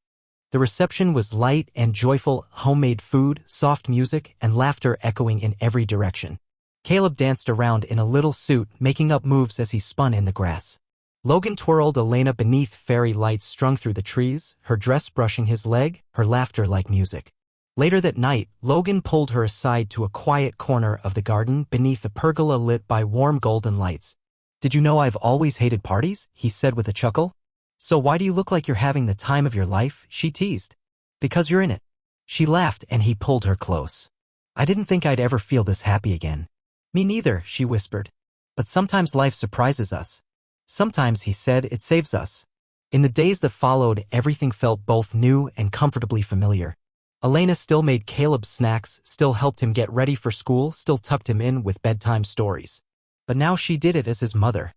The reception was light and joyful, homemade food, soft music, and laughter echoing in every direction. Caleb danced around in a little suit, making up moves as he spun in the grass. Logan twirled Elena beneath fairy lights strung through the trees, her dress brushing his leg, her laughter like music. Later that night, Logan pulled her aside to a quiet corner of the garden beneath a pergola lit by warm golden lights. Did you know I've always hated parties? He said with a chuckle. So why do you look like you're having the time of your life? She teased. Because you're in it. She laughed and he pulled her close. I didn't think I'd ever feel this happy again. Me neither, she whispered. But sometimes life surprises us. Sometimes, he said, it saves us. In the days that followed, everything felt both new and comfortably familiar. Elena still made Caleb snacks, still helped him get ready for school, still tucked him in with bedtime stories. But now she did it as his mother.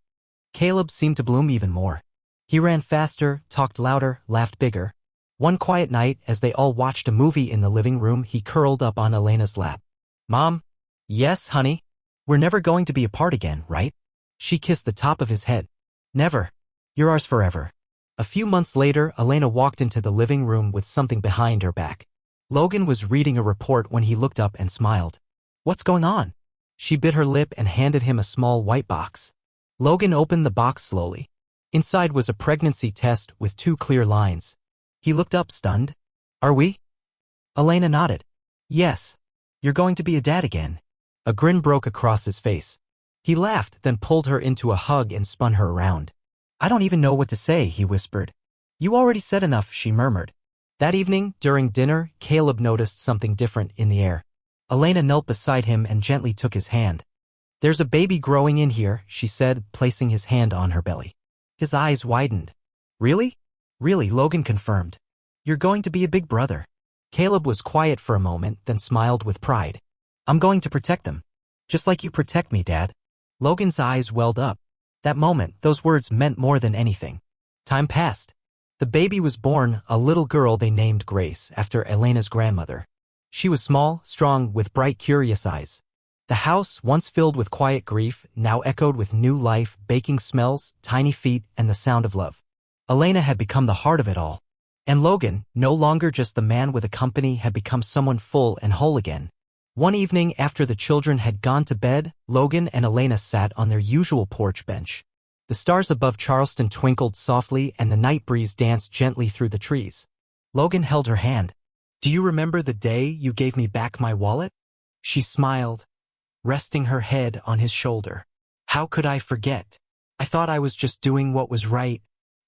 Caleb seemed to bloom even more. He ran faster, talked louder, laughed bigger. One quiet night, as they all watched a movie in the living room, he curled up on Elena's lap. Mom? Yes, honey? We're never going to be apart again, right? She kissed the top of his head. Never. You're ours forever. A few months later, Elena walked into the living room with something behind her back. Logan was reading a report when he looked up and smiled. What's going on? She bit her lip and handed him a small white box. Logan opened the box slowly. Inside was a pregnancy test with 2 clear lines. He looked up stunned. Are we? Elena nodded. Yes. You're going to be a dad again. A grin broke across his face. He laughed, then pulled her into a hug and spun her around. I don't even know what to say, he whispered. You already said enough, she murmured. That evening, during dinner, Caleb noticed something different in the air. Elena knelt beside him and gently took his hand. There's a baby growing in here, she said, placing his hand on her belly. His eyes widened. Really? Really, Logan confirmed. You're going to be a big brother. Caleb was quiet for a moment, then smiled with pride. I'm going to protect them. Just like you protect me, Dad. Logan's eyes welled up. That moment, those words meant more than anything. Time passed. The baby was born, a little girl they named Grace, after Elena's grandmother. She was small, strong, with bright, curious eyes. The house, once filled with quiet grief, now echoed with new life, baking smells, tiny feet, and the sound of love. Elena had become the heart of it all. And Logan, no longer just the man with a company, had become someone full and whole again. One evening after the children had gone to bed, Logan and Elena sat on their usual porch bench. The stars above Charleston twinkled softly and the night breeze danced gently through the trees. Logan held her hand. "Do you remember the day you gave me back my wallet?" She smiled, resting her head on his shoulder. "How could I forget? I thought I was just doing what was right.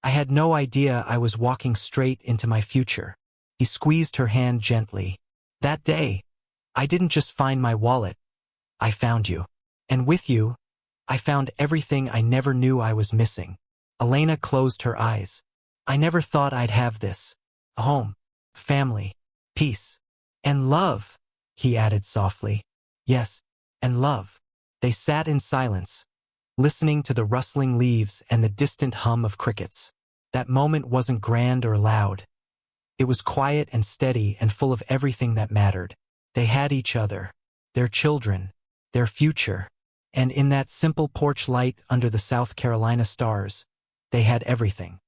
I had no idea I was walking straight into my future." He squeezed her hand gently. "That day, I didn't just find my wallet. I found you. And with you, I found everything I never knew I was missing." Elena closed her eyes. "I never thought I'd have this. A home, family, peace, and love," he added softly. "Yes, and love." They sat in silence, listening to the rustling leaves and the distant hum of crickets. That moment wasn't grand or loud. It was quiet and steady and full of everything that mattered. They had each other, their children, their future, and in that simple porch light under the South Carolina stars, they had everything.